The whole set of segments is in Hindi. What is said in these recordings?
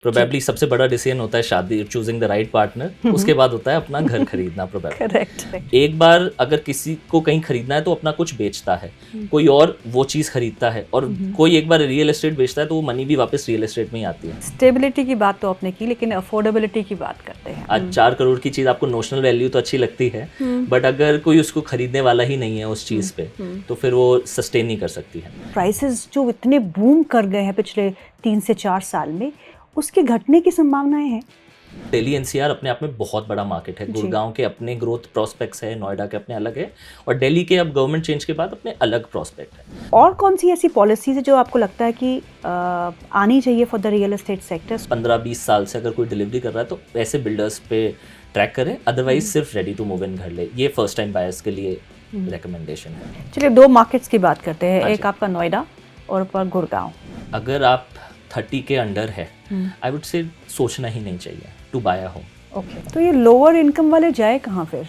प्रोबेबली सबसे बड़ा डिसीजन होता है शादी, चूजिंग द राइट पार्टनर। उसके बाद होता है अपना घर खरीदना प्रोबेबली। करेक्ट। एक बार अगर किसी को कहीं खरीदना है तो अपना कुछ बेचता है, कोई और वो चीज़ खरीदता है, और कोई एक बार रियल एस्टेट बेचता है तो वो मनी भी वापस रियल एस्टेट में ही आती है। स्टेबिलिटी की बात तो आपने की, लेकिन अफोर्डेबिलिटी की बात करते हैं। आज 4 करोड़ की चीज़ आपको नोशनल वैल्यू तो अच्छी लगती है, बट अगर कोई उसको खरीदने वाला ही नहीं है उस चीज़ पे, तो फिर वो सस्टेन नहीं कर सकती है। प्राइसेस जो इतने बूम कर गए हैं पिछले 3 से 4 साल में, उसके घटने की संभावनाएं हैं। दिल्ली एनसीआर अपने आप में बहुत बड़ा मार्केट है। गुड़गांव के अपने ग्रोथ प्रोस्पेक्ट्स है, नोएडा के अपने अलग है, और दिल्ली के अब गवर्नमेंट चेंज के बाद अपने अलग प्रोस्पेक्ट है। और कौन सी ऐसी पॉलिसीज है जो आपको लगता है कि आनी चाहिए for the real estate sector? 15-20 साल से अगर कोई डिलीवरी कर रहा है तो ऐसे बिल्डर्स पे ट्रैक करें, अदरवाइज सिर्फ रेडी टू मूव इन घर ले। ये फर्स्ट टाइम बायर्स के लिए रिकमेंडेशन है। चलिए 2 मार्केट्स की बात करते हैं, एक आपका नोएडा और ऊपर गुड़गांव। अगर आप 30 के अंडर है, आई वुड से सोचना ही नहीं चाहिए to buy a home. Okay, तो ये लोअर इनकम वाले जाए कहाँ फिर?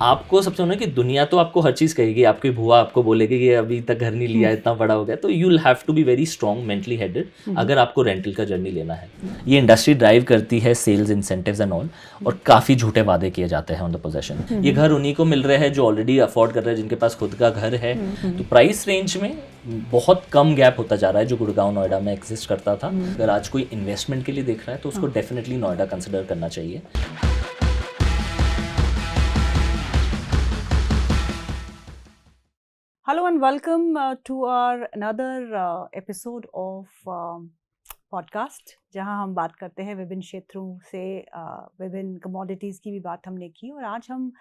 आपको सबसे होना कि दुनिया तो आपको हर चीज़ कहेगी, आपकी बुआ आपको बोलेगी कि अभी तक घर नहीं लिया, इतना बड़ा हो गया, तो you will have to be very strong mentally headed अगर आपको रेंटल का जर्नी लेना है। ये इंडस्ट्री ड्राइव करती है सेल्स इंसेंटिव्स एंड ऑल, और काफ़ी झूठे वादे किए जाते हैं ऑन द पोजेशन। ये घर उन्हीं को मिल रहे हैं जो ऑलरेडी अफोर्ड कर रहे हैं, जिनके पास खुद का घर है। तो प्राइस रेंज में बहुत कम गैप होता जा रहा है जो गुड़गांव नोएडा में एग्जिस्ट करता था। अगर आज कोई इन्वेस्टमेंट के लिए देख रहा है तो उसको डेफिनेटली नोएडा कंसिडर करना चाहिए। Hello and welcome to our another episode of podcast, जहां हम बात करते हैं विभिन्न क्षेत्रों से, विभिन्न कमोडिटीज़ की भी बात हमने की, और आज हम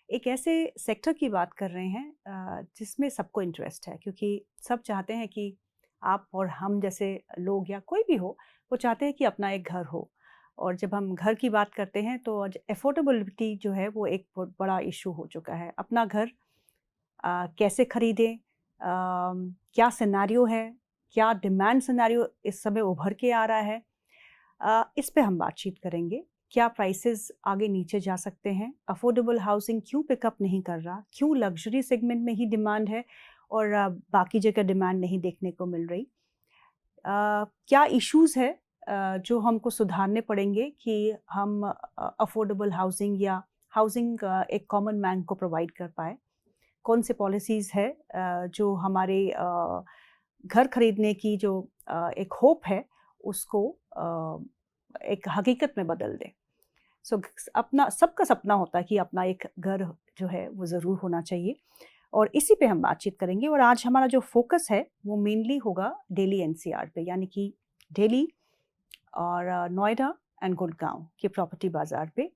एक ऐसे सेक्टर की बात कर रहे हैं जिसमें सबको इंटरेस्ट है, क्योंकि सब चाहते हैं कि आप और हम जैसे लोग या कोई भी हो, वो चाहते हैं कि अपना एक घर हो। और जब हम घर की बात करते हैं तो आज अफोर्डेबिलिटी जो है वो एक बहुत बड़ा इशू हो चुका है। अपना घर कैसे खरीदें, क्या सिनेरियो है, क्या डिमांड सिनेरियो इस समय उभर के आ रहा है, इस पे हम बातचीत करेंगे। क्या प्राइसेस आगे नीचे जा सकते हैं, अफोर्डेबल हाउसिंग क्यों पिकअप नहीं कर रहा, क्यों लग्जरी सेगमेंट में ही डिमांड है और बाकी जगह डिमांड नहीं देखने को मिल रही, क्या इश्यूज़ है जो हमको सुधारने पड़ेंगे कि हम अफोर्डेबल हाउसिंग या हाउसिंग एक कॉमन मैन को प्रोवाइड कर पाए, कौन से पॉलिसीज़ है जो हमारे घर खरीदने की जो एक होप है उसको एक हकीकत में बदल दे। सो अपना सबका सपना होता है कि अपना एक घर जो है वो ज़रूर होना चाहिए, और इसी पे हम बातचीत करेंगे। और आज हमारा जो फोकस है वो मेनली होगा दिल्ली एनसीआर पे, यानी कि दिल्ली और नोएडा एंड गुड़गांव के प्रॉपर्टी बाज़ार पे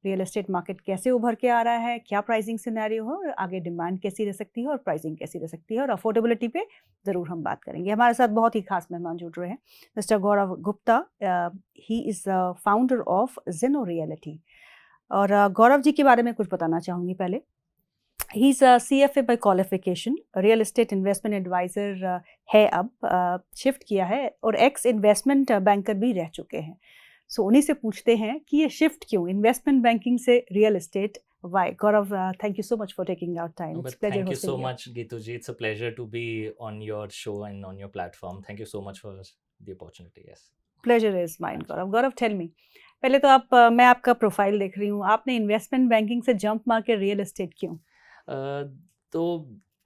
रियल एस्टेट मार्केट कैसे उभर के आ रहा है, क्या प्राइसिंग सिनेरियो है, और आगे डिमांड कैसी रह सकती है और प्राइसिंग कैसी रह सकती है, और अफोर्डेबिलिटी पे ज़रूर हम बात करेंगे। हमारे साथ बहुत ही खास मेहमान जुड़ रहे हैं, mister Gaurav Gupta. He is founder of जेनो रियलिटी। और गौरव जी के बारे में कुछ बताना चाहूँगी पहले। He is CFA by qualification, real estate investment advisor है, अब शिफ्ट किया है, और एक्स इन्वेस्टमेंट बैंकर भी रह चुके हैं। सो उन्हीं से पूछते हैं कि ये शिफ्ट क्यों इन्वेस्टमेंट बैंकिंग से real estate, why? Gaurav, thank you so much for taking out time. But thank you so much, Geetu ji. It's a pleasure to be on your show and on your platform. Thank you so much for the opportunity. Yes. Pleasure is mine. Gaurav, Gaurav tell me, पहले तो आप मैं आपका प्रोफाइल देख रही हूँ, आपने इन्वेस्टमेंट बैंकिंग से जंप मार के रियल एस्टेट क्यों? तो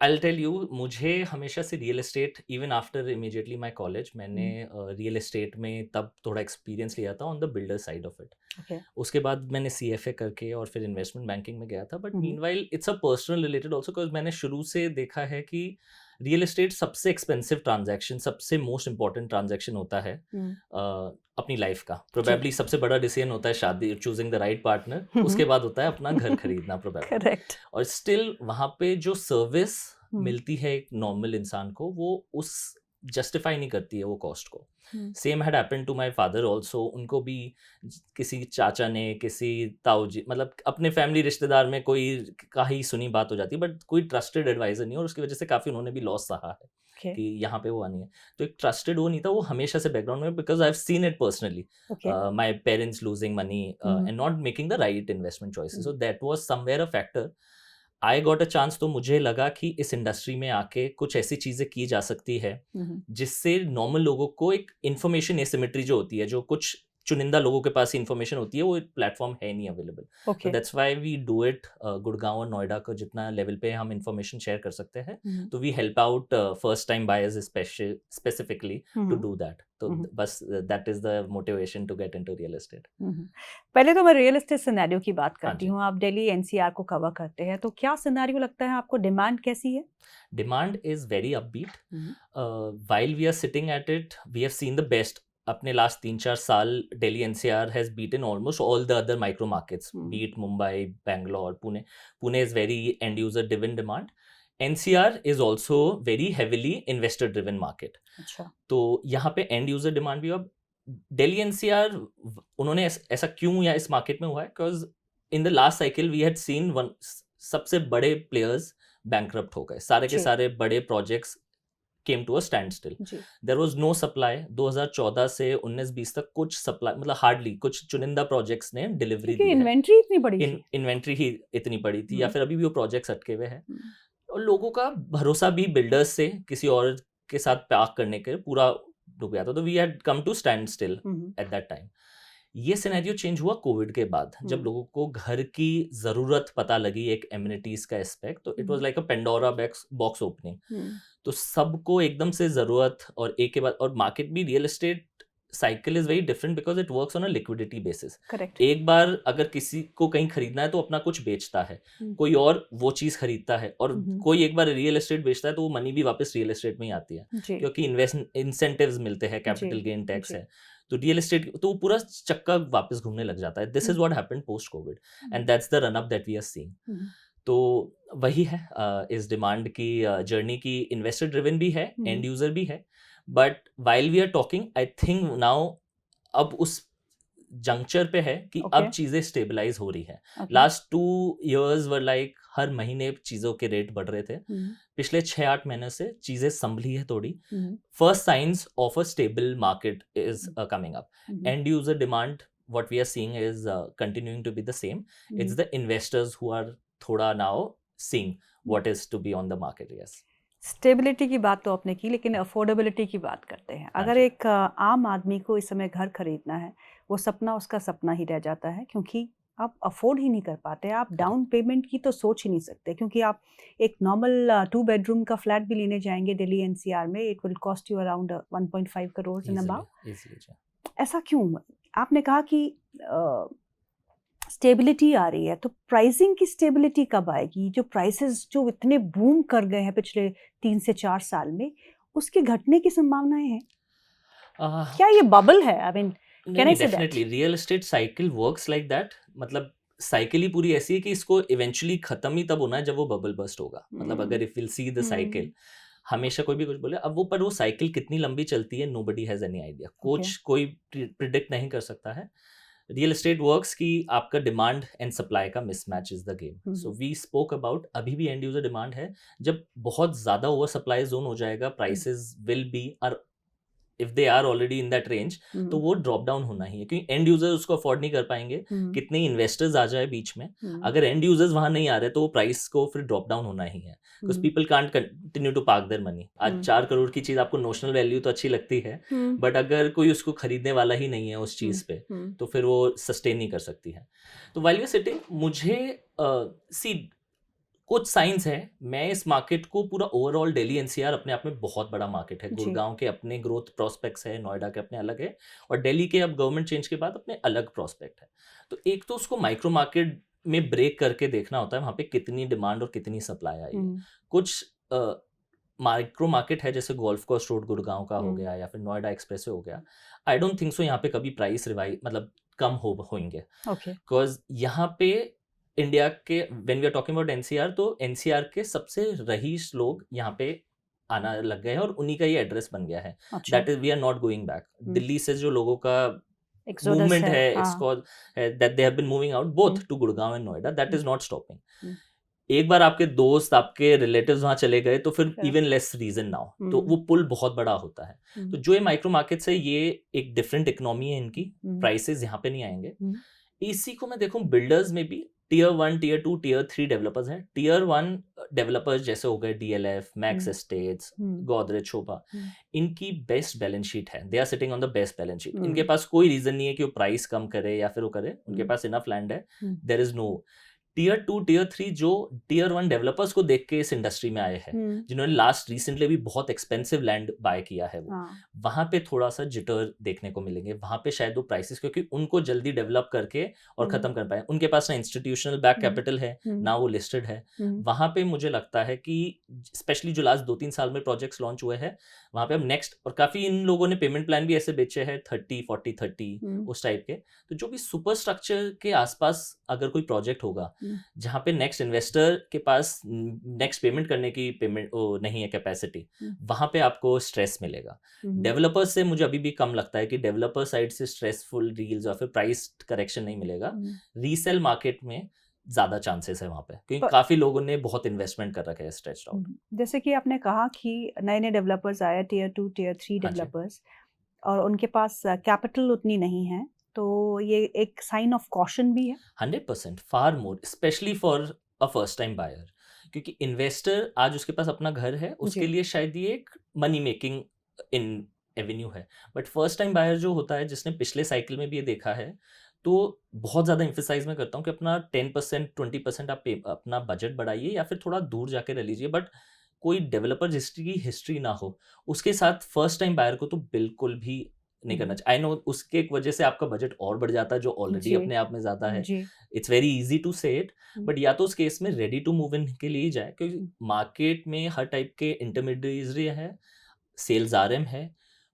आई टेल यू, मुझे हमेशा से real estate, even after immediately my college, मैंने रियल एस्टेट में तब थोड़ा एक्सपीरियंस लिया था on the builder side of it. उसके बाद मैंने CFA करके और फिर इन्वेस्टमेंट बैंकिंग में गया था। But meanwhile it's a personal related also, because मैंने शुरू से देखा है कि रियल एस्टेट सबसे एक्सपेंसिव ट्रांजैक्शन, सबसे मोस्ट इंपॉर्टेंट ट्रांजैक्शन होता है अपनी लाइफ का। प्रोबेबली सबसे बड़ा डिसीजन होता है शादी, चूजिंग द राइट पार्टनर। उसके बाद होता है अपना घर खरीदना प्रोबेबली। करेक्ट। और स्टिल वहाँ पे जो सर्विस मिलती है एक नॉर्मल इंसान को, वो उस जस्टिफाई नहीं करती है वो कॉस्ट को। Same had happened to my father also. उनको भी किसी चाचा ने, किसी ताऊ जी, मतलब अपने फैमिली रिश्तेदार में कोई का ही सुनी बात हो जाती है, बट कोई ट्रस्टेड एडवाइजर नहीं, और उसकी वजह से काफ़ी उन्होंने भी लॉस सहा है कि यहाँ पे वो नहीं है। तो एक ट्रस्टेड वो नहीं था वो हमेशा से बैकग्राउंड में, because I have seen it personally, my parents losing money and not making the right investment choices. So that was somewhere a factor. I got a chance, तो मुझे लगा कि इस इंडस्ट्री में आके कुछ ऐसी चीज़ें की जा सकती है जिससे नॉर्मल लोगों को एक इन्फॉर्मेशन एसिमेट्री जो होती है, जो कुछ चुनिंदा लोगों के पास इन्फॉर्मेशन होती है, वो प्लेटफॉर्म है नहीं अवेलेबल। तो that's why we do it. Gurgaon और नोएडा को जितना लेवल पे हम इन्फॉर्मेशन शेयर कर सकते हैं, तो we help out first time buyers specifically to do that. तो बस that is the motivation to get into real estate. पहले तो मैं रियल एस्टेट सिनेरियो की बात हाँ करती जी। हूँ। आप दिल्ली एनसीआर को कवर करते हैं, तो क्या सिनेरियो लगता है आपको? डिमांड कैसी है? Demand is very upbeat. While we are sitting at it, we have seen the best. अपने लास्ट 3-4 साल Delhi NCR has beaten almost all the other micro markets, beat Mumbai, Bangalore, Pune. Pune is very end user driven demand. NCR is also very heavily investor driven market. अच्छा, तो यहाँ पे एंड यूजर डिमांड भी. अब दिल्ली एनसीआर उन्होंने ऐसा क्यों या इस मार्केट में हुआ है, because in the last cycle we had seen one सबसे बड़े प्लेयर्स बैंकरप्ट हो गए. सारे के सारे बड़े projects came to a standstill. There was no supply. 2014 से 19-20 तक कुछ सप्लाई, मतलब हार्डली कुछ चुनिंदा प्रोजेक्ट्स ने डिलीवरी दी है. इन्वेंट्री इतनी बड़ी थी. इन्वेंट्री ही इतनी बड़ी थी, या फिर अभी भी वो प्रोजेक्ट्स अटके हुए हैं. और लोगों का भरोसा भी बिल्डर्स से किसी और के साथ पैक करने के पूरा डूब गया था. तो we had come to standstill at that time. ये सिनेरियो चेंज हुआ कोविड के बाद, जब लोगों को घर की जरूरत पता लगी, एक एमिनिटीज का एस्पेक्ट. तो it was like a Pandora box opening. तो सबको एकदम से जरूरत, और एक के बाद, और मार्केट भी real estate cycle is very different because it works on a liquidity basis. एक बार अगर किसी को कहीं खरीदना है तो अपना कुछ बेचता है, कोई और वो चीज खरीदता है, और कोई एक बार रियल एस्टेट बेचता है तो वो मनी भी वापस रियल एस्टेट में ही आती है, क्योंकि इंसेंटिव्स मिलते हैं, कैपिटल गेन टैक्स है. तो रियल एस्टेट, तो पूरा चक्का वापस घूमने लग जाता है. This is what happened post covid, and that's the run up that we are seeing. तो वही है इस डिमांड की जर्नी की. इन्वेस्टर ड्रिवन भी है, एंड यूजर भी है. But while we are talking, I think now अब उस जंक्चर पे है कि अब चीजें स्टेबलाइज हो रही है. लास्ट 2 years वर लाइक हर महीने चीजों के रेट बढ़ रहे थे. पिछले 6-8 महीने से चीजें संभली है थोड़ी. First science of a stable market is coming up. And user demand, what we are seeing is continuing to be the same. It's the investors who are thoda now seeing what is to be on the market. Yes. Stability की बात तो आपने की, लेकिन अफोर्डेबिलिटी की बात करते हैं. अगर एक आम आदमी को इस समय घर खरीदना है, वो सपना उसका सपना ही रह जाता है, क्योंकि आप अफोर्ड ही नहीं कर पाते. आप डाउन पेमेंट की तो सोच ही नहीं सकते, क्योंकि आप एक नॉर्मल 2 bedroom का फ्लैट भी लेने जाएंगे दिल्ली एनसीआर में, it will cost you around 1.5 crores in about. ऐसा क्यों? आपने कहा कि स्टेबिलिटी आ रही है, तो प्राइसिंग की स्टेबिलिटी कब आएगी? जो प्राइसेस जो इतने बूम कर गए हैं पिछले 3 से 4 साल में, उसके घटने की संभावनाएं हैं? क्या ये बबल है? I mean, can I say that? Definitely real estate cycle works like that. मतलब साइकिल ही पूरी ऐसी है कि इसको इवेंचुअली खत्म ही तब होना है जब वो बबल बर्स्ट होगा. मतलब अगर if will see the cycle, हमेशा कोई भी कुछ बोले, अब वो पर वो साइकिल कितनी लंबी चलती है, नोबडी हैज एनी आइडिया. कोई प्रिडिक्ट नहीं कर सकता है. रियल एस्टेट वर्क्स की आपका डिमांड एंड सप्लाई का mismatch is the game. So we spoke about, अभी भी एंड यूजर डिमांड है. जब बहुत ज्यादा ओवर सप्लाई जोन हो जाएगा, प्राइसेस विल बी, और if they are already in that range, तो वो ड्रॉप डाउन होना ही है, क्योंकि एंड यूजर उसको अफोर्ड नहीं कर पाएंगे. कितने इन्वेस्टर्स आ जाए बीच में, अगर एंड यूजर्स वहां नहीं आ रहे तो वो प्राइस को फिर ड्रॉप डाउन होना ही है, because people can't continue to park their money. आज 4 crore की चीज आपको नोशनल वैल्यू तो अच्छी लगती है, बट अगर कोई उसको खरीदने वाला ही नहीं है उस चीज पे, तो फिर वो सस्टेन नहीं कर सकती है. तो व्हाइल यू आर सिटिंग, मुझे सी कुछ साइंस है. मैं इस मार्केट को पूरा ओवरऑल दिल्ली एनसीआर अपने आप में बहुत बड़ा मार्केट है. गुड़गांव के अपने ग्रोथ प्रोस्पेक्ट्स है, नोएडा के अपने अलग है, और दिल्ली के अब गवर्नमेंट चेंज के बाद अपने अलग प्रोस्पेक्ट है. तो एक तो उसको माइक्रो मार्केट में ब्रेक करके देखना होता है, वहाँ पे कितनी डिमांड और कितनी सप्लाई आई है. कुछ माइक्रो मार्केट है, जैसे गोल्फ कोर्स रोड गुड़गांव का हो गया, या फिर नोएडा एक्सप्रेस हो गया. आई डोंट थिंक सो यहाँ पे कभी प्राइस रिवाइज मतलब कम होंगे, बिकॉज यहाँ पे इंडिया के, when we are talking about NCR, तो एनसीआर के सबसे रईस लोग यहाँ पे आना लग गए हैं, और उन्हीं का ये एड्रेस बन गया है. That is, we are not going back. Delhi से जो लोगों का मूवमेंट है, that they have been moving out both to Gurgaon and Noida, that is not stopping. एक बार आपके दोस्त, आपके रिलेटिव्स वहां चले गए, तो फिर इवन लेस रीजन नाउ, तो वो पुल बहुत बड़ा होता है. तो जो ये माइक्रो मार्केट्स है, ये एक डिफरेंट इकोनॉमी है इनकी. प्राइसेस यहाँ पे नहीं आएंगे. इसी को मैं देखूं बिल्डर्स में भी, टियर 1, टियर 2, टियर 3 डेवलपर्स हैं। टियर 1 डेवलपर्स जैसे हो गए DLF, Max estates, Godrej, Sobha, इनकी बेस्ट बैलेंस शीट है। They are sitting on the best balance sheet. इनके पास कोई रीजन नहीं है कि वो प्राइस कम करे या फिर वो करे, उनके पास इनफ लैंड है, there is no. Tier 2, tier 3 जो टियर 1 डेवलपर्स को देख के इस इंडस्ट्री में आए हैं, जिन्होंने लास्ट रिसेंटली भी बहुत एक्सपेंसिव लैंड बाय किया है, वो वहां पे थोड़ा सा जिटर देखने को मिलेंगे। वहां पे शायद वो प्राइसेस, क्योंकि उनको जल्दी डेवलप करके और खत्म कर पाए, उनके पास ना इंस्टीट्यूशनल बैक कैपिटल है, ना वो लिस्टेड है। वहां पे मुझे लगता है कि स्पेशली जो लास्ट 2-3 साल में प्रोजेक्ट्स लॉन्च हुए हैं, वहां पे अब नेक्स्ट, और काफी इन लोगों ने पेमेंट प्लान भी ऐसे बेचे हैं 30-40-30 उस टाइप के। तो जो भी सुपर स्ट्रक्चर के आसपास अगर कोई प्रोजेक्ट होगा जहाँ पे नेक्स्ट इन्वेस्टर के पास नेक्स्ट पेमेंट करने की नहीं है कैपेसिटी, वहां पे आपको स्ट्रेस मिलेगा। डेवलपर्स से मुझे अभी भी कम लगता है कि डेवलपर साइड से स्ट्रेसफुल डील्स या फिर प्राइस करेक्शन नहीं मिलेगा। रीसेल मार्केट में ज्यादा चांसेस है वहां पे, क्योंकि काफी लोगों ने बहुत इन्वेस्टमेंट कर रखा है स्ट्रेच्ड आउट। जैसे कि आपने कहा कि नए नए डेवलपर्स आए, टियर 2, टियर 3 डेवलपर्स, और उनके पास कैपिटल उतनी नहीं है, तो ये एक साइन ऑफ कॉशन भी है। 100% far more, specially for a first time buyer, क्योंकि इन्वेस्टर आज उसके पास अपना घर है, उसके लिए शायद ये एक मनी मेकिंग इन एवेन्यू है। बट फर्स्ट टाइम बायर जो होता है, जिसने पिछले साइकिल में भी ये देखा है, तो बहुत ज़्यादा एम्फेसाइज मैं करता हूँ कि अपना 10% 20% आप अपना बजट बढ़ाइए या फिर थोड़ा दूर जाके रह लीजिए, बट कोई डेवलपर जिसकी हिस्ट्री ना हो उसके साथ फर्स्ट टाइम बायर को तो बिल्कुल भी नहीं करना चाहिए। आई नो उसके एक वजह से आपका बजट और बढ़ जाता है, जो ऑलरेडी अपने आप में ज़्यादा है। इट्स वेरी इजी टू से इट, बट या तो उस केस में रेडी टू मूव इन के लिए जाए, क्योंकि मार्केट में हर टाइप के इंटरमीडिएटरी है, सेल्स RM है,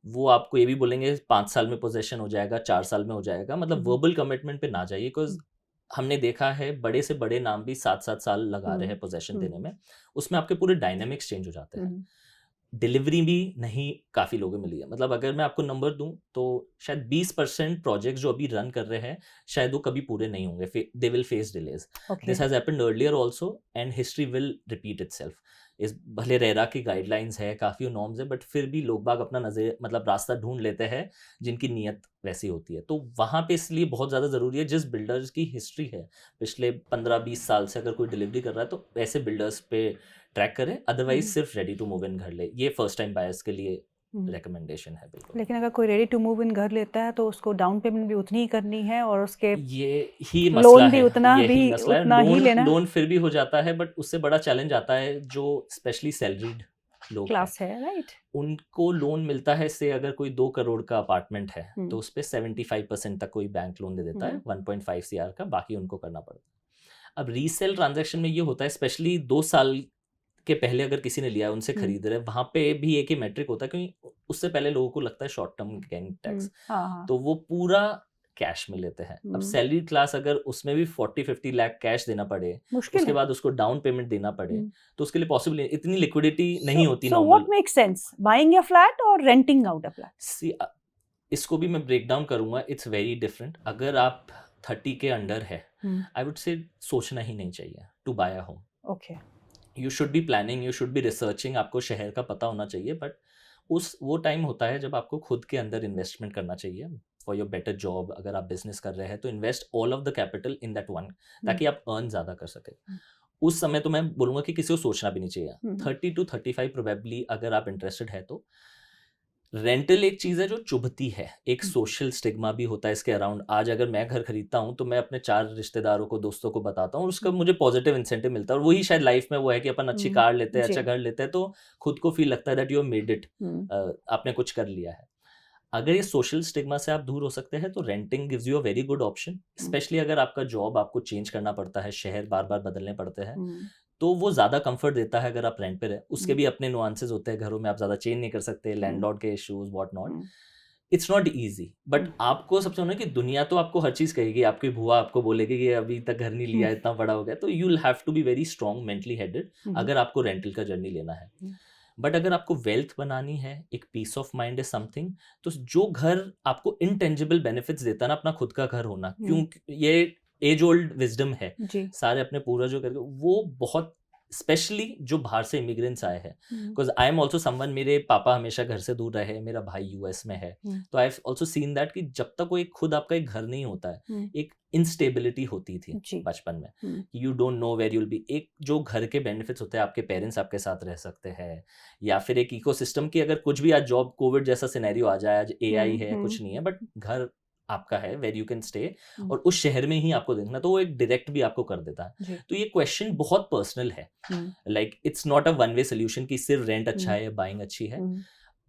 वो आपको ये भी बोलेंगे 5 साल में पोजेशन हो जाएगा, 4 साल में हो जाएगा, मतलब वर्बल कमिटमेंट पे ना जाइए, बिकॉज हमने देखा है बड़े से बड़े नाम भी 7-7 साल लगा रहे हैं पोजेशन देने में। उसमें आपके पूरे डायनामिक्स चेंज हो जाते हैं। डिलीवरी भी नहीं काफ़ी लोगों मिली है। मतलब अगर मैं आपको नंबर दूं तो शायद 20% प्रोजेक्ट्स जो अभी रन कर रहे हैं शायद वो कभी पूरे नहीं होंगे, they will face delays. This has happened earlier also and history will repeat itself. इस भले रेरा की गाइडलाइंस है, काफ़ी नॉर्म्स है, बट फिर भी लोग बाग अपना नजर मतलब रास्ता ढूंढ लेते हैं जिनकी नीयत वैसी होती है। तो वहाँ पे इसलिए बहुत ज़्यादा ज़रूरी है, जिस बिल्डर्स की हिस्ट्री है पिछले 15-20 साल से अगर कोई डिलीवरी कर रहा है तो ऐसे बिल्डर्स पे ट्रैक करें, अदरवाइज सिर्फ रेडी टू मूव इन घर ले। ये फर्स्ट टाइम बायर्स के लिए रिकमेंडेशन है बिल्कुल। लेकिन अगर कोई रेडी टू मूव इन घर लेता है तो उसको डाउन पेमेंट भी उतनी ही करनी है और उसके ये ही मसला लोन भी है, उतना ही लेना। लोन फिर भी हो जाता है, बट उससे बड़ा चैलेंज आता है जो स्पेशली सैलरीड लोग क्लास है, राइट, उनको लोन मिलता है। से अगर कोई 2 करोड़ का अपार्टमेंट है तो उस पर 75% तक कोई बैंक लोन दे देता है, 1.5 CR का, बाकी उनको करना पड़ता है। अब रीसेल ट्रांजैक्शन में ये होता है, स्पेशली 2 साल के पहले अगर किसी ने लिया, उनसे खरीद रहे, वहां पे भी एक ही मैट्रिक होता है, क्योंकि उससे पहले लोगों को लगता है शॉर्ट टर्म गेन टैक्स, तो वो पूरा कैश में लेते हैं। अब सैलरी क्लास अगर उसमें भी 40-50 लाख कैश देना पड़े, उसके बाद उसको डाउन पेमेंट देना पड़े, तो उसके लिए पॉसिबल इतनी लिक्विडिटी नहीं होती normal. What makes sense, buying a flat और रेंटिंग आउट अ फ्लैट? इसको भी मैं ब्रेक डाउन करूंगा, इट्स वेरी डिफरेंट। अगर आप 30 के अंडर है, आई वुड से सोचना ही नहीं चाहिए to buy a home. Okay, you should be planning, you should be researching, आपको शहर का पता होना चाहिए, बट वो टाइम होता है जब आपको खुद के अंदर इन्वेस्टमेंट करना चाहिए फॉर योर बेटर जॉब। अगर आप बिजनेस कर रहे हैं तो invest all of the capital in that one, ताकि आप अर्न ज़्यादा कर सके। उस समय तो मैं बोलूँगा कि किसी को सोचना भी नहीं चाहिए। 30 to 35 प्रोबेबली अगर आप इंटरेस्टेड है तो। रेंटल एक चीज़ है जो चुभती है, एक सोशल स्टिग्मा भी होता है इसके अराउंड। आज अगर मैं घर खरीदता हूँ तो मैं अपने 4 रिश्तेदारों को, दोस्तों को बताता हूँ, और उसका मुझे पॉजिटिव इंसेंटिव मिलता है। और वही शायद लाइफ में वो है कि अपन अच्छी कार लेते हैं, अच्छा घर लेते हैं, तो खुद को फील लगता है that you have made it, आपने कुछ कर लिया है। अगर ये सोशल स्टिग्मा से आप दूर हो सकते हैं तो renting gives you a very good option, specially अगर आपका जॉब आपको चेंज करना पड़ता है, शहर बार बार बदलने पड़ते हैं, तो वो ज़्यादा कंफर्ट देता है अगर आप रेंट पे रहे। उसके भी अपने नुआंसेस होते हैं, घरों में आप ज़्यादा चेंज नहीं कर सकते, लैंडलॉर्ड के issues what not, it's not easy. But आपको सबसे होना कि दुनिया तो आपको हर चीज़ कहेगी, आपकी बुआ आपको बोलेगी कि अभी तक घर नहीं लिया, इतना बड़ा हो गया, तो you will have to be very strong mentally headed अगर आपको रेंटल का जर्नी लेना है। बट अगर आपको वेल्थ बनानी है, एक peace of mind is something, तो जो घर आपको इनटेंजिबल बेनिफिट्स देता है ना, अपना खुद का घर होना, क्योंकि ये एज ओल्ड विजडम है, सारे अपने पूर्वजों करके, वो बहुत स्पेशली जो बाहर से इमिग्रेंट्स आए हैं, because I am also someone, मेरे पापा हमेशा घर से दूर रहे, मेरा भाई यूएस में है, तो I have also seen that कि जब तक कोई खुद आपका एक घर नहीं होता है, एक इंस्टेबिलिटी होती थी बचपन में, you don't know where you'll be. एक जो घर के बेनिफिट्स होते हैं, आपके पेरेंट्स आपके साथ रह सकते हैं, या फिर एक इकोसिस्टम की, अगर कुछ भी आज जॉब कोविड जैसा सिनेरियो आ जाए, आज एआई है, कुछ नहीं है, बट घर आपका है वेर यू कैन स्टे, और उस शहर में ही आपको देखना, तो वो एक डायरेक्ट भी आपको कर देता है। तो ये क्वेश्चन बहुत पर्सनल है, like it's not a one way solution कि सिर्फ रेंट अच्छा है या बाइंग अच्छी है।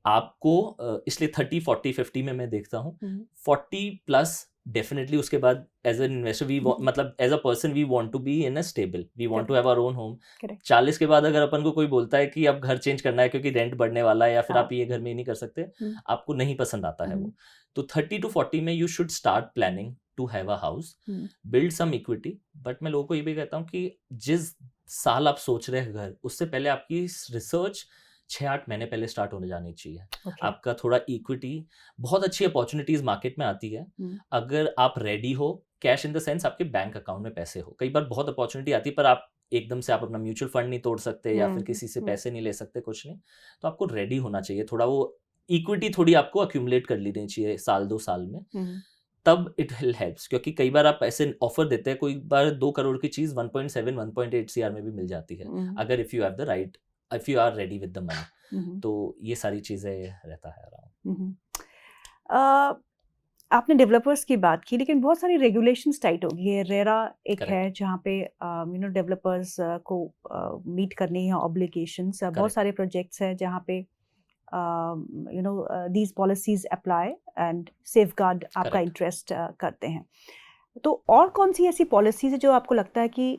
आपको इसलिए 30 40 50 में मैं देखता हूँ, 40 प्लस डेफिनेटली उसके बाद एज एन इन्वेस्टर वी मतलब as a person we want to be in a stable, we want to have our own home. 40 के बाद अगर अपन को कोई बोलता है कि अब घर चेंज करना है क्योंकि रेंट बढ़ने वाला है, या फिर आप ये घर में नहीं कर सकते, आपको नहीं पसंद आता है वो, तो 30 to 40 में you should start planning to have a house, build some equity. But मैं लोगों को ये भी कहता हूँ कि जिस साल आप सोच रहे हैं घर, उससे पहले आपकी रिसर्च 6-8 महीने पहले स्टार्ट होने जानी चाहिए। आपका थोड़ा इक्विटी, बहुत अच्छी अपॉर्चुनिटीज मार्केट में आती है, अगर आप रेडी हो, कैश इन द सेंस आपके बैंक अकाउंट में पैसे हो। कई बार बहुत अपॉर्चुनिटी आती है, पर आप एकदम से आप अपना म्यूचुअल फंड नहीं तोड़ सकते, या फिर किसी से पैसे नहीं ले सकते, कुछ नहीं, तो आपको रेडी होना चाहिए थोड़ा, वो इक्विटी थोड़ी आपको अक्यूमुलेट कर लेनी चाहिए 1-2 साल में, तब इट विल हेल्प्स। क्योंकि कई बार आप ऐसे ऑफर देते हैं, कोई बार 2 करोड़ की चीज 1.7 1.8 CR में भी मिल जाती है, अगर if you have the right, if you are ready with the money. तो ये सारी चीजें रहता है अराउंड। आपने डेवलपर्स की बात की, लेकिन बहुत सारी रेगुलेशंस टाइट हो गई है। रेरा एक है जहाँ पे डेवलपर्स को मीट करनी है ऑब्लिगेशंस। बहुत सारे प्रोजेक्ट्स हैं जहाँ पे these policies apply and safeguard आपका इंटरेस्ट करते हैं। तो और कौन सी ऐसी पॉलिसीज है जो आपको लगता है कि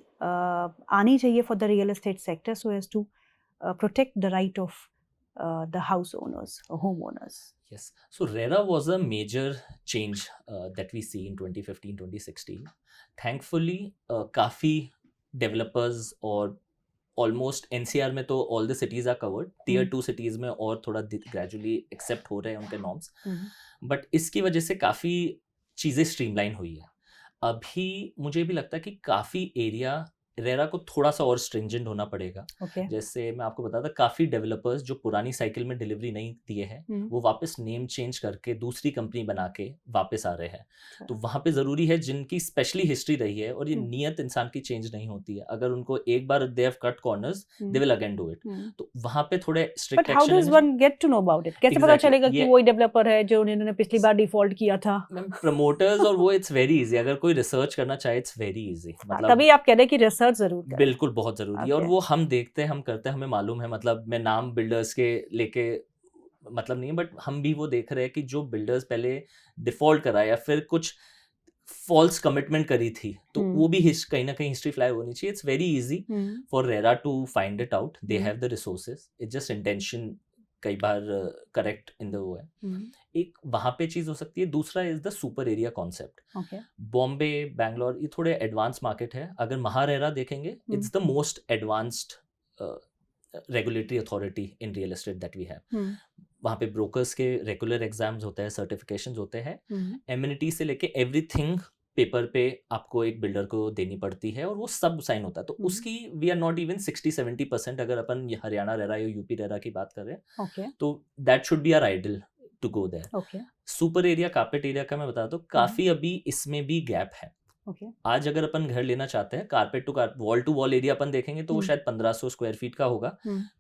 आनी चाहिए for the real estate sector, so as to protect the right of the house owners or homeowners? Yes, so RERA was a major change that we see in 2015-2016. Thankfully, काफ़ी developers और ऑलमोस्ट एनसीआर में तो all the cities are covered, tier 2 cities में और थोड़ा ग्रेजुअली एक्सेप्ट हो रहे हैं उनके नॉर्म्स, बट इसकी वजह से काफ़ी चीज़ें स्ट्रीमलाइन हुई है। अभी मुझे भी लगता है कि काफ़ी एरिया रेरा को थोड़ा सा और स्ट्रिंजेंट होना पड़ेगा। जैसे मैं आपको बताता, काफ़ी डेवलपर्स जो पुरानी साइकिल में डिलीवरी नहीं दिए हैं, वो वापस नेम चेंज करके दूसरी कंपनी बना के वापस आ रहे हैं। तो वहाँ पे ज़रूरी है, जिनकी स्पेशली हिस्ट्री रही है, और ये नियत इंसान की चेंज नहीं होती है, अगर उनको एक बार they have cut corners, they will again do it. तो वहाँ पे थोड़े strict action. But how does one get to know about it? कैसे पता चलेगा कि वही डेवलपर है जो उन्होंने पिछली बार डिफॉल्ट किया था? प्रमोटर्स और वो, इट्स वेरी इजी, अगर कोई रिसर्च करना चाहे इट्स वेरी इजी। मतलब तभी आप कह रहे हैं कि रिसर्च जरूर करें। बिल्कुल बहुत जरूरी है, और वो हम देखते हैं, हम करते हैं, हमें मालूम है। मतलब मैं नाम बिल्डर्स के लेके मतलब नहीं है, बट हम भी वो देख रहे हैं कि जो बिल्डर्स पहले डिफॉल्ट करा या फिर कुछ फॉल्स कमिटमेंट करी थी, तो वो भी कहीं ना कहीं हिस्ट्री फ्लाई होनी चाहिए। It's very easy for RERA to find it out, they have the resources, it's just intention कई बार करेक्ट इन द वो है। एक वहाँ पे चीज़ हो सकती है। दूसरा is the super area concept. Bombay, Bangalore, ये थोड़े एडवांस मार्केट है। अगर महारेरा देखेंगे, it's the most advanced regulatory authority in real estate that we have. वहाँ पे ब्रोकर्स के रेगुलर एग्जाम्स होते हैं, सर्टिफिकेशंस होते हैं, एमिनिटी से लेके एवरीथिंग पेपर पे आपको एक बिल्डर को देनी पड़ती है, और वो सब साइन होता है। तो उसकी वी आर नॉट इवन 60-70%, अगर अपन हरियाणा रेरा या यूपी रेरा की बात कर रहे हैं, तो that should be our ideal to go there. Super area, carpet area का मैं बताता हूँ, काफी अभी इसमें भी गैप है। आज अगर अपन घर लेना चाहते हैं, carpet to wall to wall area अपन देखेंगे तो वो शायद 1500 स्क्वायर फीट का होगा,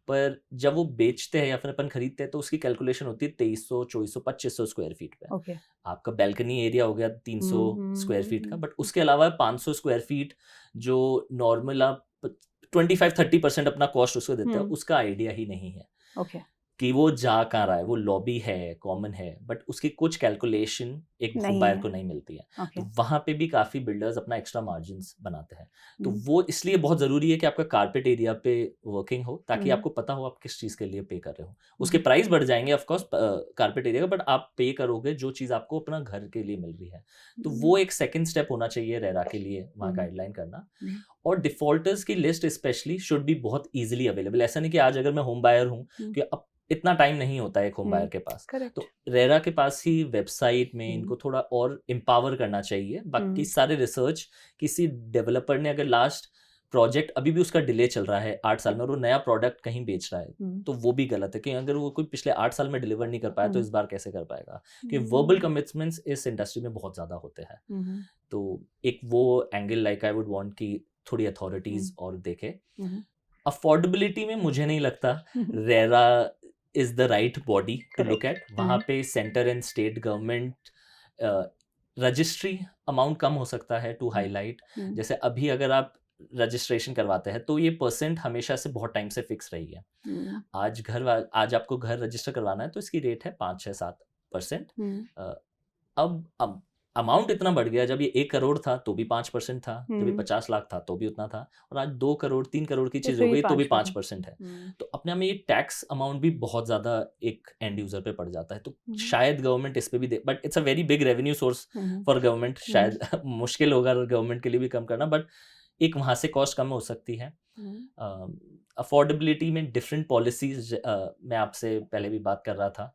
पर जब वो बेचते हैं या फिर अपन खरीदते हैं तो उसकी कैलकुलेशन होती है 2300, 2400, 2500 स्क्वायर फीट पे। आपका बैल्कनी एरिया हो गया 300 स्क्वायर फीट का, बट उसके अलावा 500 स्क्वायर फीट जो नॉर्मल आप 25-30% अपना कॉस्ट उसको देते हैं, उसका आइडिया ही नहीं है कि वो जा कहाँ रहा है। वो लॉबी है, कॉमन है, बट उसकी कुछ कैलकुलेशन एक बायर को नहीं मिलती है। तो वहाँ पे भी काफ़ी बिल्डर्स अपना एक्स्ट्रा मार्जिन्स बनाते हैं। तो वो इसलिए बहुत ज़रूरी है कि आपका कारपेट एरिया पे वर्किंग हो, ताकि आपको पता हो आप किस चीज़ के लिए पे कर रहे हो। उसके प्राइस बढ़ जाएंगे ऑफकोर्स कारपेट एरिया का, बट आप पे करोगे जो चीज़ आपको अपना घर के लिए मिल रही है। तो वो एक सेकेंड स्टेप होना चाहिए रेरा के लिए, वहाँ गाइडलाइन करना। और डिफॉल्टर्स की लिस्ट स्पेशली शुड बी बहुत ईजिली अवेलेबल। ऐसा नहीं कि आज अगर मैं होम बायर हूँ, कि अब इतना टाइम नहीं होता है एक होम बायर के पास, तो रेरा के पास ही वेबसाइट में इनको थोड़ा और एम्पावर करना चाहिए। बाकी सारे रिसर्च किसी डेवलपर ने अगर लास्ट प्रोजेक्ट अभी भी उसका डिले चल रहा है 8 साल में और वो नया प्रोडक्ट कहीं बेच रहा है, तो वो भी गलत है कि अगर वो कोई पिछले 8 साल में डिलीवर नहीं कर पाया तो इस बार कैसे कर पाएगा, कि वर्बल कमिटमेंट्स इस इंडस्ट्री में बहुत ज़्यादा होते हैं। तो एक वो angle like I would want कि थोड़ी अथॉरिटीज और देखे। अफोर्डेबिलिटी में मुझे नहीं लगता RERA is the right body to look at. वहाँ पे centre and state government registry amount कम हो सकता है टू हाईलाइट। जैसे अभी अगर आप रजिस्ट्रेशन करवाते हैं तो ये परसेंट हमेशा से बहुत टाइम से फिक्स रही है। आज आपको घर रजिस्टर करवाना है तो इसकी रेट है 5-6-7%। अब अमाउंट इतना बढ़ गया, जब ये 1 करोड़ था तो भी 5% था, जब ये 50 लाख था तो भी उतना था, और आज 2 करोड़ 3 करोड़ की चीज हो गई तो भी 5% है। तो अपने में ये टैक्स अमाउंट भी बहुत ज्यादा एक एंड यूजर पे पड़ जाता है। तो शायद गवर्नमेंट इस पे भी दे, but it's a very big revenue source for government. शायद मुश्किल होगा गवर्नमेंट के लिए भी कम करना, बट एक वहां से कॉस्ट कम हो सकती है। अफोर्डेबिलिटी में डिफरेंट पॉलिसीज, मैं आपसे पहले भी बात कर रहा था।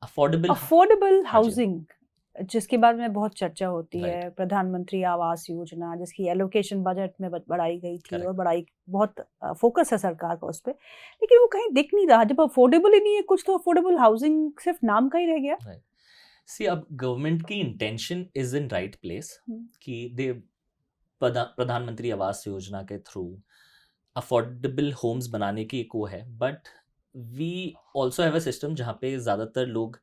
अफोर्डेबल हाउसिंग जिसके बारे में बहुत चर्चा होती है, प्रधानमंत्री आवास योजना जिसकी एलोकेशन बजट में बढ़ाई गई थी और बढ़ाई, बहुत फोकस है सरकार का उस पर, लेकिन वो कहीं दिख नहीं रहा। जब अफोर्डेबल ही नहीं है कुछ, तो अफोर्डेबल हाउसिंग सिर्फ नाम का ही रह गया। सी अब गवर्नमेंट की intention is in right place कि दे प्रधानमंत्री आवास योजना के थ्रू अफोर्डेबल होम्स बनाने की एक वो है, but we also have a system जहाँ पे ज़्यादातर लोग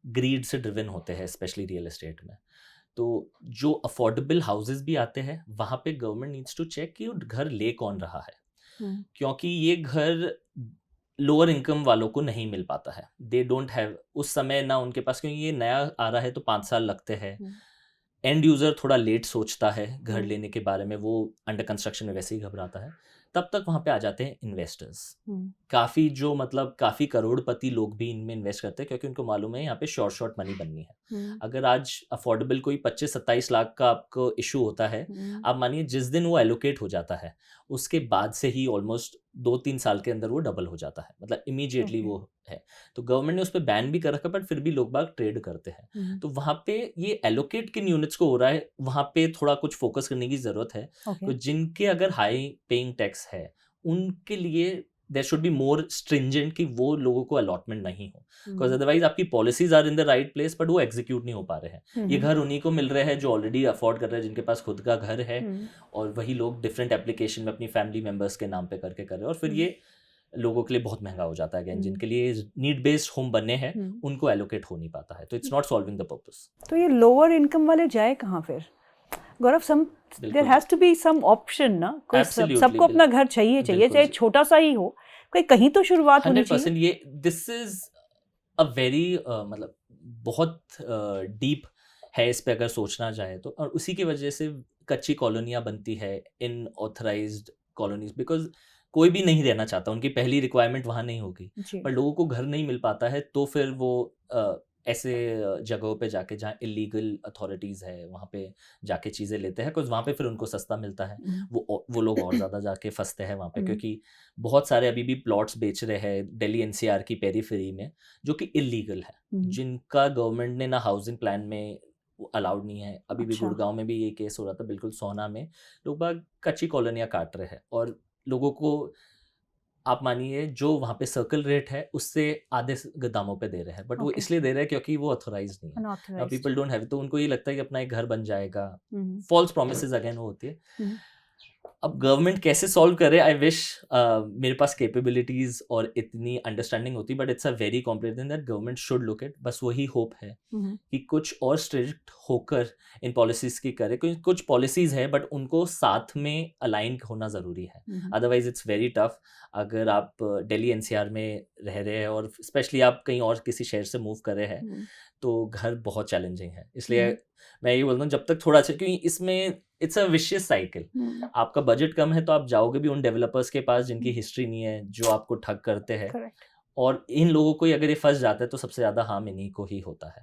ग्रीड से ड्रिवन होते हैं, स्पेशली रियल एस्टेट में। तो जो अफोर्डेबल हाउसेस भी आते हैं वहाँ पे गवर्नमेंट नीड्स टू चेक कि घर ले कौन रहा है, क्योंकि ये घर लोअर इनकम वालों को नहीं मिल पाता है। दे डोंट हैव उस समय ना उनके पास, क्योंकि ये नया आ रहा है तो 5 साल लगते हैं। एंड यूज़र थोड़ा लेट सोचता है घर लेने के बारे में, वो अंडर कंस्ट्रक्शन में वैसे ही घबराता है। तब तक वहाँ पे आ जाते हैं इन्वेस्टर्स, काफ़ी जो मतलब काफ़ी करोड़पति लोग भी इनमें इन्वेस्ट करते हैं, क्योंकि उनको मालूम है यहाँ पे शॉर्ट मनी बननी है। अगर आज अफोर्डेबल कोई 25-27 लाख का आपको इशू होता है, आप मानिए जिस दिन वो एलोकेट हो जाता है उसके बाद से ही ऑलमोस्ट 2-3 साल के अंदर वो डबल हो जाता है, मतलब इमीडिएटली वो है। तो गवर्नमेंट ने उस पर बैन भी कर रखा, बट फिर भी लोग बाग ट्रेड करते हैं। तो वहाँ पे ये एलोकेट किन यूनिट्स को हो रहा है, वहाँ पे थोड़ा कुछ फोकस करने की ज़रूरत है। तो जिनके अगर हाई पेइंग टैक्स है उनके लिए there should be more stringent कि वो लोगों को अलॉटमेंट नहीं हो, बिकॉज अदरवाइज आपकी policies are in the right place but वो एग्जीक्यूट नहीं हो पा रहे हैं। ये घर उन्हीं को मिल रहे हैं जो ऑलरेडी अफोर्ड कर रहे हैं, जिनके पास खुद का घर है, और वही लोग डिफरेंट एप्लीकेशन में अपनी फैमिली मेम्बर्स के नाम पे करके कर रहे हैं, और फिर ये लोगों के लिए बहुत महंगा हो जाता है। अगेन जिनके लिए नीड बेस्ड होम बने हैं उनको एलोकेट हो नहीं पाता है, तो it's not solving the purpose. तो ये लोअर इनकम वाले जाए कहाँ फिर Gaurav? There has to be some option ना, सबको अपना घर चाहिए चाहे छोटा सा ही हो, कोई कहीं तो शुरुआत होनी चाहिए। 100% ये दिस इज अ वेरी मतलब बहुत डीप है इस पे अगर सोचना चाहे तो, और उसी की वजह से कच्ची कॉलोनियाँ बनती है, इन ऑथराइज्ड कॉलोनीज, बिकॉज कोई भी नहीं रहना चाहता, उनकी पहली रिक्वायरमेंट वहाँ नहीं होगी, पर लोगों को घर नहीं मिल पाता है तो फिर वो ऐसे जगहों पे जाके जहाँ इलीगल अथॉरिटीज़ है वहाँ पे जाके चीज़ें लेते हैं, बिकॉज वहाँ पे फिर उनको सस्ता मिलता है। वो लोग और ज़्यादा जाके फंसते हैं वहाँ पे, क्योंकि बहुत सारे अभी भी प्लॉट्स बेच रहे हैं दिल्ली एनसीआर की पेरीफेरी में जो कि इलीगल है, जिनका गवर्नमेंट ने ना हाउसिंग प्लान में अलाउड नहीं है। अभी भी गुड़गांव में भी ये केस हो रहा था, बिल्कुल सोना में लोग बाग कच्ची कॉलोनियाँ काट रहे हैं और लोगों को आप मानिए जो वहाँ पे सर्कल रेट है उससे आधे दामों पे दे रहे हैं, बट वो इसलिए दे रहे हैं क्योंकि वो ऑथराइज नहीं है, पीपल डोंट हैव, तो उनको ये लगता है कि अपना एक घर बन जाएगा। फॉल्स प्रोमिसेस अगेन वो होती है। अब गवर्नमेंट कैसे सॉल्व करे, आई विश मेरे पास कैपेबिलिटीज और इतनी अंडरस्टैंडिंग होती, but it's a very complicated that government should look at. बस वही होप है कि कुछ और स्ट्रिक्ट होकर इन पॉलिसीज की करे, क्योंकि कुछ पॉलिसीज है बट उनको साथ में अलाइन होना ज़रूरी है, अदरवाइज इट्स वेरी टफ। अगर आप दिल्ली एनसीआर में रह रहे हैं और स्पेशली आप कहीं और किसी शहर से मूव कर रहे हैं तो घर बहुत चैलेंजिंग है। इसलिए मैं ये बोलता हूँ जब तक थोड़ा अच्छा, क्योंकि इसमें इट्स अ विशियस साइकिल, आपका बजट कम है तो आप जाओगे भी उन डेवलपर्स के पास जिनकी हिस्ट्री नहीं है, जो आपको ठग करते हैं, और इन लोगों को अगर ये फंस जाता है तो सबसे ज़्यादा हार्म इन्हीं को ही होता है।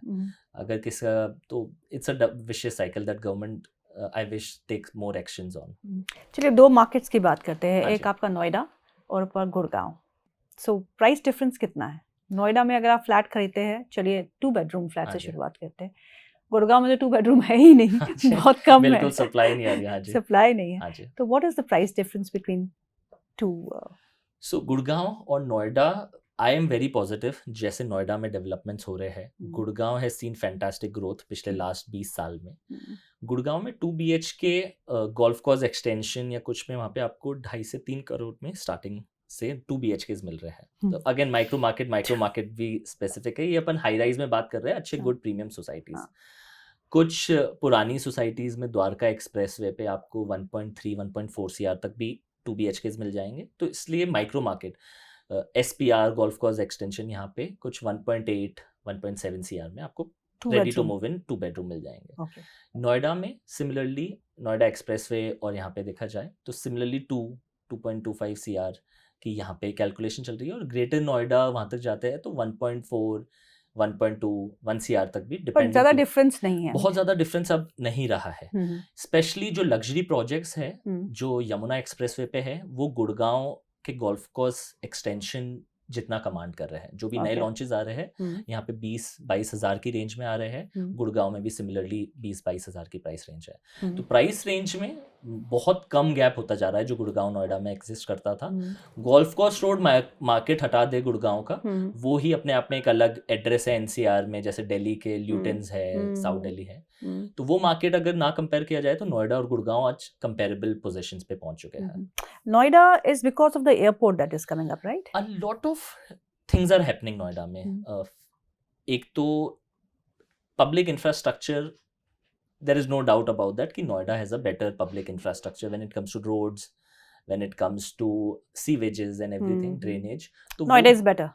अगर किसका, तो it's a vicious cycle that government I wish takes more actions on. चलिए 2 मार्केट्स की बात करते हैं, एक आपका नोएडा और पर गुड़गांव। सो प्राइस डिफरेंस कितना है? नोएडा में अगर आप फ्लैट खरीदते हैं, चलिए 2 बेडरूम फ्लैट से शुरुआत करते हैं, गुड़गांव में तो 2 बेडरूम है ही नहीं, बहुत कम है, बिल्कुल सप्लाई नहीं आ रही। हाँ जी, सप्लाई नहीं है। हाँ जी। तो what is the price difference between two? So Gurgaon और Noida, I am very positive. जैसे नोएडा में डेवलपमेंट्स हो रहे हैं, Gurgaon has seen fantastic growth पिछले लास्ट 20 साल में। गुड़गांव में 2 BHK गोल्फ कोर्स एक्सटेंशन या कुछ में वहाँ पे आपको 2.5 से 3 करोड़ में स्टार्टिंग से 2 BHKs मिल रहे हैं। तो अगेन माइक्रो मार्केट भी स्पेसिफिक है। ये अपन हाई राइज में बात कर रहे हैं, अच्छे गुड प्रीमियम सोसाइटीज। कुछ पुरानी सोसाइटीज में द्वारका एक्सप्रेस वे पे आपको 1.3 1.4 CR तक भी 2 BHKs मिल जाएंगे। तो इसलिए micro market SPR golf course extension यहाँ पे कुछ 1.8 1.7 CR में आपको ready to move in 2 bedroom मिल जाएंगे। नोएडा में सिमिलरली, नोएडा एक्सप्रेसवे और यहाँ पे देखा जाए तो सिमिलरली 2.25 CR की यहाँ पे कैलकुलेशन चल रही है। और ग्रेटर नोएडा वहाँ तक जाते हैं तो 1.4 1.2 1 CR तक भी, पर ज़्यादा डिफरेंस नहीं है, बहुत ज़्यादा डिफरेंस अब नहीं रहा है। स्पेशली जो लग्जरी प्रोजेक्ट्स है जो यमुना एक्सप्रेसवे पे है, वो गुड़गांव के गोल्फ कोर्स एक्सटेंशन जितना कमांड कर रहे हैं। जो भी नए लॉन्चेस आ रहे हैं यहाँ पे 20-22 हज़ार की रेंज में आ रहे हैं। गुड़गांव में भी सिमिलरली 20-22 हज़ार की प्राइस रेंज है। तो प्राइस रेंज में बहुत कम गैप होता जा रहा है जो गुड़गांव नोएडा में एग्जिस्ट करता था। गोल्फ कोर्स रोड मार्केट हटा दे गुड़गांव का, वो ही अपने आप में एक अलग एड्रेस है NCR में, जैसे दिल्ली के ल्यूटेंस है, साउथ दिल्ली है। तो वो मार्केट अगर ना कंपेयर किया जाए तो नोएडा और गुड़गांव आज कंपेरेबल पोजीशंस पे पहुंच चुके हैं। Noida is because of the airport that is coming up, right? A lot of things are happening Noida में। एक तो public infrastructure, there is no doubt about that कि Noida has a better public infrastructure when it comes to roads, when it comes to sewages and everything, drainage. तो Noida is better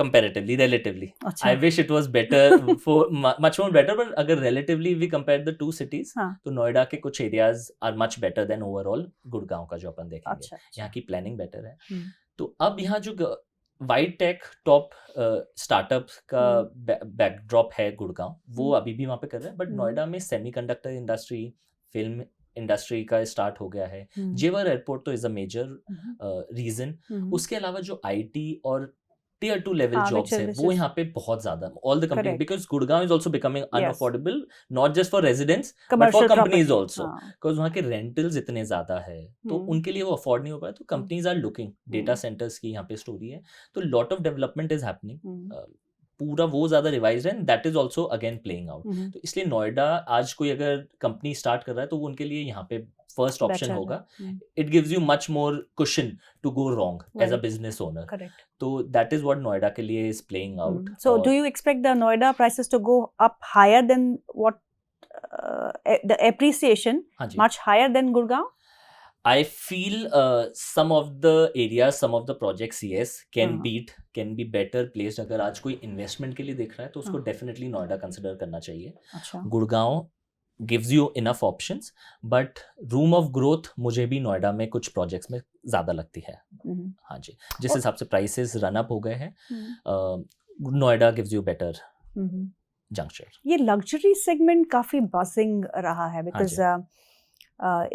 comparatively, relatively. I wish it was better, for much more better, but अगर relatively we compare the two cities, तो नोएडा के कुछ areas are much better than overall Gurgaon का जो अपन देखेंगे। यहाँ की planning better है। तो अब यहाँ जो वाइड टेक टॉप स्टार्टअप का बैकड्रॉप है गुड़गांव, वो अभी भी वहाँ पे कर रहे हैं। बट नोएडा में सेमीकंडक्टर इंडस्ट्री, फिल्म इंडस्ट्री का स्टार्ट हो गया है। जेवर एयरपोर्ट तो इज अ मेजर रीजन। उसके अलावा जो IT और Tier 2 level jobs है वो यहाँ पे बहुत ज्यादा, all the companies, because Gurgaon is also becoming unaffordable, not just for residents but for companies also, because वहाँ के rentals इतने ज्यादा है तो उनके लिए वो afford नहीं हो पाया। तो companies are looking, data centers की यहाँ पे स्टोरी है। तो lot of development is happening, पूरा वो ज्यादा रिवाइज है, that is also again playing out. तो इसलिए नोएडा आज कोई अगर कंपनी स्टार्ट कर रहा है तो वो उनके लिए यहाँ पे फर्स्ट ऑप्शन होगा। It gives you much more cushion to go wrong as a business owner. तो दैट इज व्हाट नोएडा के लिए is playing out. So do you expect the Noida prices to go up higher than what the appreciation much higher than Gurgaon? I feel some of the areas, some of the projects, yes, can be better placed. अगर आज कोई investment के लिए देख रहा है तो उसको definitely नोएडा consider करना चाहिए। Gurgaon gives you enough options, but room of growth मुझे भी नोएडा में कुछ projects में ज़्यादा लगती है। हाँ जी, जिस हिसाब से prices run up हो गए हैं, Noida gives you better juncture। ये luxury segment काफ़ी buzzing रहा है because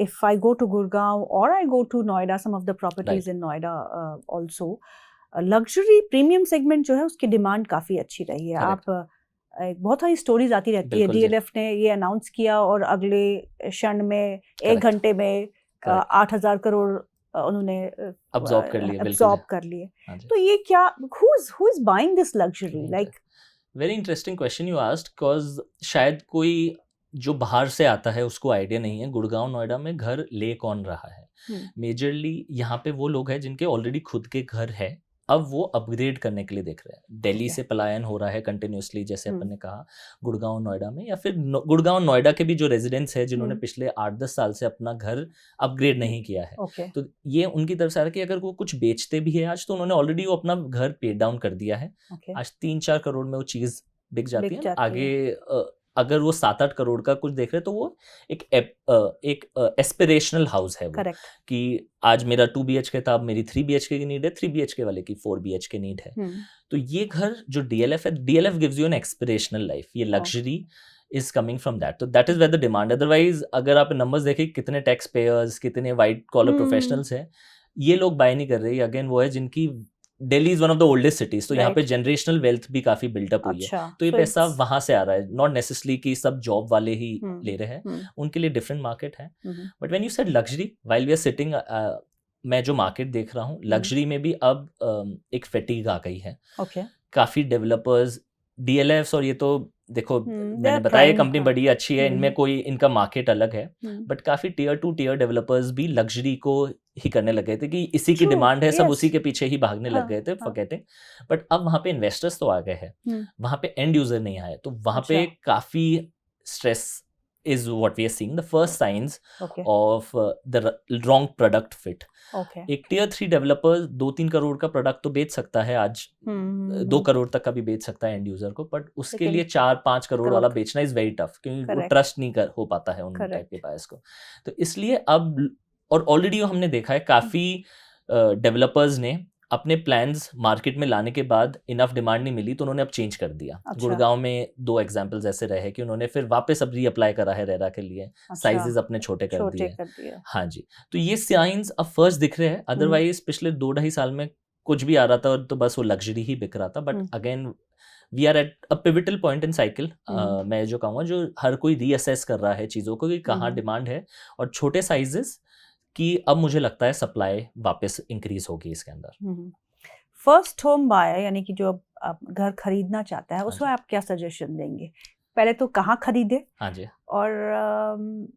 if I go to Gurgaon or I go to Noida, some of the properties in Noida also, luxury premium segment जो है उसकी डिमांड काफ़ी अच्छी रही है। आप बहुत सारी स्टोरीज आती रहती है, DLF ने ये अनाउंस किया और अगले क्षण में 1 घंटे में 8,000 करोड़ उन्होंने अब्सॉर्ब कर लिए। तो ये क्या, who is buying this luxury? Like very interesting question you asked, because शायद कोई जो बाहर से आता है उसको आइडिया नहीं है गुड़गांव नोएडा में घर ले कौन रहा है। मेजरली यहाँ पे वो लोग हैं जिनके ऑलरेडी खुद के घर है, अब वो अपग्रेड करने के लिए देख रहे हैं। दिल्ली से पलायन हो रहा है कंटिन्यूसली, जैसे अपन ने कहा गुड़गांव नोएडा में, या फिर गुड़गांव नोएडा के भी जो रेजिडेंट्स हैं जिन्होंने पिछले 8-10 साल से अपना घर अपग्रेड नहीं किया है। तो ये उनकी तरफ से आ रहा है कि अगर वो कुछ बेचते भी है आज तो उन्होंने ऑलरेडी वो अपना घर पे डाउन कर दिया है। आज 3-4 करोड़ में वो चीज़ बिक जाती है। आगे अगर वो 7-8 करोड़ का कुछ देख रहे हैं तो वो एक एस्पिरेशनल हाउस है वो, कि आज मेरा 2 BHK था, अब मेरी 3 BHK की नीड है, 3 BHK वाले की 4 BHK नीड है। तो ये घर जो DLF है, DLF gives you N aspirational life, ये luxury is coming from that, तो that is where the demand। Otherwise अगर आप नंबर्स देखें कितने टैक्स पेयर्स, कितने वाइट कॉलर प्रोफेशनल्स हैं, ये लोग बाय नहीं कर रहे। अगेन वो है जिनकी Delhi is one of the oldest cities, तो यहाँ पे Right. जनरेशनल वेल्थ भी काफी बिल्डअप हुई है, अच्छा, तो ये so पैसा it's- वहां से आ रहा है, नॉट नेसेसरली कि सब जॉब वाले ही हम्म, ले रहे हैं, हम्म, उनके लिए डिफरेंट मार्केट है। Hmm, but when you said luxury, while we are sitting, मैं जो मार्केट देख रहा हूँ लग्जरी में भी अब एक फैटीग आ गई है। okay. काफी डेवलपर्स डीएलएफ्स, और ये तो देखो they मैंने are बताया trying, कंपनी हाँ. बड़ी अच्छी है, इनमें हम्म, कोई इनका मार्केट अलग है, हम्म. बट काफी टीयर 2 टीयर डेवलपर्स भी लग्जरी को ही करने लग गए थे कि इसी की True, डिमांड है, सब yes. उसी के पीछे ही भागने लग हाँ, गए थे हाँ. फॉरगेटिंग। बट अब वहां पे इन्वेस्टर्स तो आ गए हैं, हम्म, वहां पे एंड यूजर नहीं आए, तो वहां पे अच्छा. काफी stress is what we are seeing, the first science Okay, of the wrong product fit. okay. एक टीयर 3 डेवलपर 2-3 करोड़ का प्रोडक्ट तो बेच सकता है आज, 2 करोड़ तक का भी बेच सकता है एंड यूजर को, बट उसके लेकिन लिए 4-5 करोड़ वाला growth, बेचना इज वेरी टफ, क्योंकि वो correct, ट्रस्ट नहीं कर हो पाता है उन टाइप correct. के बायर्स को। तो इसलिए अब, और ऑलरेडी हमने देखा है काफी डेवलपर्स ने अपने प्लान्स मार्केट में लाने के बाद इनफ डिमांड नहीं मिली तो उन्होंने अब चेंज कर दिया। अच्छा. गुड़गांव में 2 एग्जांपल्स ऐसे रहे कि उन्होंने फिर वापस अब रीअप्लाई करा है रेरा के लिए, अच्छा, साइजेस अपने छोटे कर छोटे दिए। कर दिया. हाँ जी, तो ये साइंस अब फर्स्ट दिख रहे हैं, अदरवाइज पिछले 2-2.5 साल में कुछ भी आ रहा था तो बस वो लग्जरी ही बिक रहा था। But again we are at a pivotal point in cycle, मैं जो कहूँगा जो हर कोई रीअसेस कर रहा है चीज़ों को कि कहाँ डिमांड है, और छोटे साइजेस की अब मुझे लगता है सप्लाई वापस इंक्रीज होगी इसके अंदर। फर्स्ट होम बायर यानी कि जो अब घर खरीदना चाहता है, हाँ उसमें जी। आप क्या सजेशन देंगे? पहले तो कहाँ खरीदे, हाँ जी, और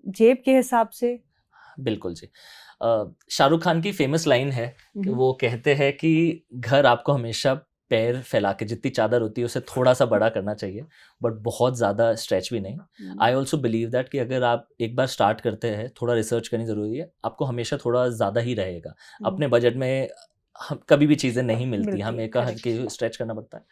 जेब के हिसाब से? बिल्कुल जी। शाहरुख खान की फेमस लाइन है कि हम्म, वो कहते हैं कि घर आपको हमेशा पैर फैला के, जितनी चादर होती है उसे थोड़ा सा बड़ा करना चाहिए, बट बहुत ज़्यादा स्ट्रेच भी नहीं। आई ऑल्सो बिलीव दैट कि अगर आप एक बार स्टार्ट करते हैं, थोड़ा रिसर्च करनी ज़रूरी है, आपको हमेशा थोड़ा ज़्यादा ही रहेगा। अपने बजट में हम कभी भी चीज़ें नहीं मिलती, हमें हर correct. के स्ट्रेच करना पड़ता है।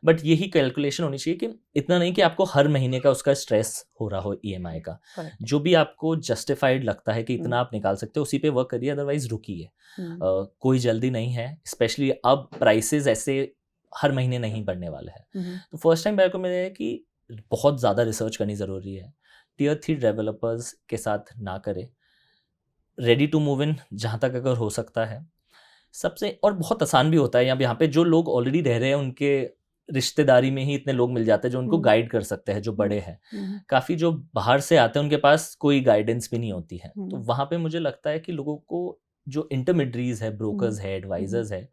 बट यही कैलकुलेशन होनी चाहिए कि इतना नहीं कि आपको हर महीने का उसका स्ट्रेस हो रहा हो ईएमआई का, Correct. जो भी आपको जस्टिफाइड लगता है कि इतना आप निकाल सकते हो उसी पे वर्क करिए, अदरवाइज रुकिए। कोई जल्दी नहीं है, स्पेशली अब प्राइसेस ऐसे हर महीने नहीं बढ़ने वाले हैं। तो फर्स्ट टाइम बायर को मिला है कि बहुत ज़्यादा रिसर्च करनी ज़रूरी है, टीयर 3 डेवलपर्स के साथ ना करें, रेडी टू मूव इन जहाँ तक अगर हो सकता है सबसे, और बहुत आसान भी होता है। यहाँ पे जो लोग ऑलरेडी रह रहे हैं उनके रिश्तेदारी में ही इतने लोग मिल जाते हैं जो उनको गाइड कर सकते हैं, जो बड़े हैं। काफ़ी जो बाहर से आते हैं उनके पास कोई गाइडेंस भी नहीं होती है, तो वहाँ पे मुझे लगता है कि लोगों को जो इंटरमीडियरीज है, ब्रोकर्स है, एडवाइजर्स है,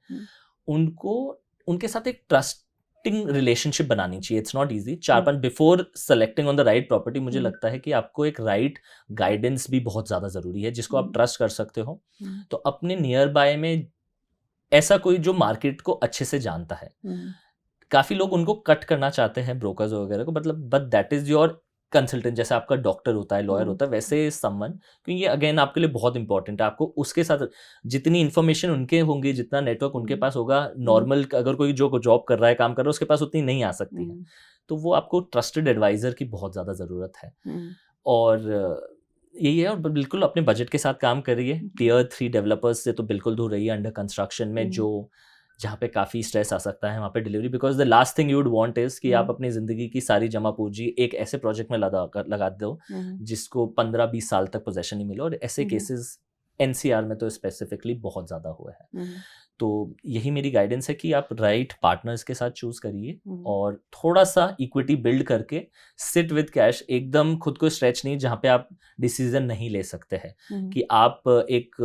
उनको उनके साथ एक ट्रस्टिंग रिलेशनशिप बनानी चाहिए। It's not easy. 4-5 before selecting on the right property, मुझे लगता है कि आपको एक राइट गाइडेंस भी बहुत ज़्यादा ज़रूरी है, जिसको आप ट्रस्ट कर सकते हो। तो अपने नियर बाय में ऐसा कोई जो मार्केट को अच्छे से जानता है। काफ़ी लोग उनको कट करना चाहते हैं ब्रोकर्स वगैरह को, मतलब but that is your consultant, जैसे आपका डॉक्टर होता है, लॉयर होता है, वैसे समवन, क्योंकि ये अगेन आपके लिए बहुत इंपॉर्टेंट है। आपको उसके साथ जितनी इन्फॉर्मेशन उनके होंगी, जितना नेटवर्क उनके पास होगा, नॉर्मल अगर कोई जो जॉब कर रहा है, काम कर रहा है, उसके पास उतनी नहीं आ सकती है। तो वो आपको ट्रस्टेड एडवाइज़र की बहुत ज़्यादा ज़रूरत है। और यही है, और बिल्कुल अपने बजट के साथ काम करिए। टीयर 3 डेवलपर्स से तो बिल्कुल दूर रहिए। अंडर कंस्ट्रक्शन में जो जहाँ पे काफ़ी स्ट्रेस आ सकता है वहाँ पे delivery, because the last thing you would want is कि आप अपनी ज़िंदगी की सारी जमा पूंजी एक ऐसे प्रोजेक्ट में लगा दो जिसको 15-20 साल तक पोजेशन नहीं मिले, और ऐसे केसेस एनसीआर में तो स्पेसिफिकली बहुत ज़्यादा हुआ है। तो यही मेरी गाइडेंस है कि आप राइट पार्टनर्स के साथ चूज़ करिए, और थोड़ा सा इक्विटी बिल्ड करके सिट विद कैश, एकदम खुद को स्ट्रेच नहीं जहाँ पे आप डिसीजन नहीं ले सकते हैं कि आप एक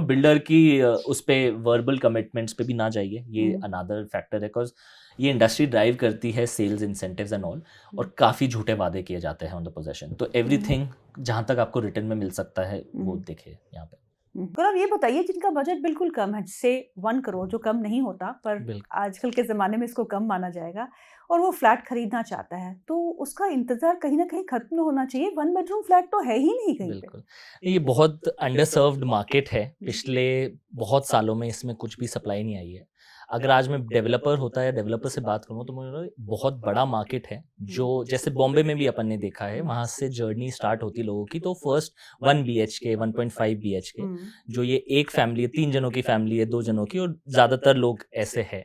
बिल्डर की उस पे वर्बल कमिटमेंट्स पे भी ना जाइए। ये अनदर फैक्टर है, बिकॉज ये इंडस्ट्री ड्राइव करती है सेल्स इंसेंटिव्स एंड ऑल, और काफ़ी झूठे वादे किए जाते हैं ऑन द पोजेशन। तो एवरीथिंग जहाँ तक आपको रिटर्न में मिल सकता है वो देखिए यहाँ पे। गौरव, ये बताइए जिनका बजट बिल्कुल कम है, जैसे 1 करोड़, जो कम नहीं होता पर आजकल के ज़माने में इसको कम माना जाएगा, और वो फ्लैट खरीदना चाहता है, तो उसका इंतज़ार कहीं ना कहीं खत्म होना चाहिए। 1 बेडरूम फ्लैट तो है ही नहीं कहीं पे। बिल्कुल, ये बहुत अंडरसर्व्ड मार्केट है। पिछले बहुत सालों में इसमें कुछ भी सप्लाई नहीं आई है। अगर आज मैं डेवलपर होता है, डेवलपर से बात करूँ तो मुझे बहुत बड़ा मार्केट है, जो जैसे बॉम्बे में भी अपन ने देखा है, वहाँ से जर्नी स्टार्ट होती लोगों की। तो फर्स्ट 1 BHK 1.5 BHK, जो ये एक फैमिली है, 3 जनों की फैमिली है, 2 जनों की, और ज़्यादातर लोग ऐसे हैं,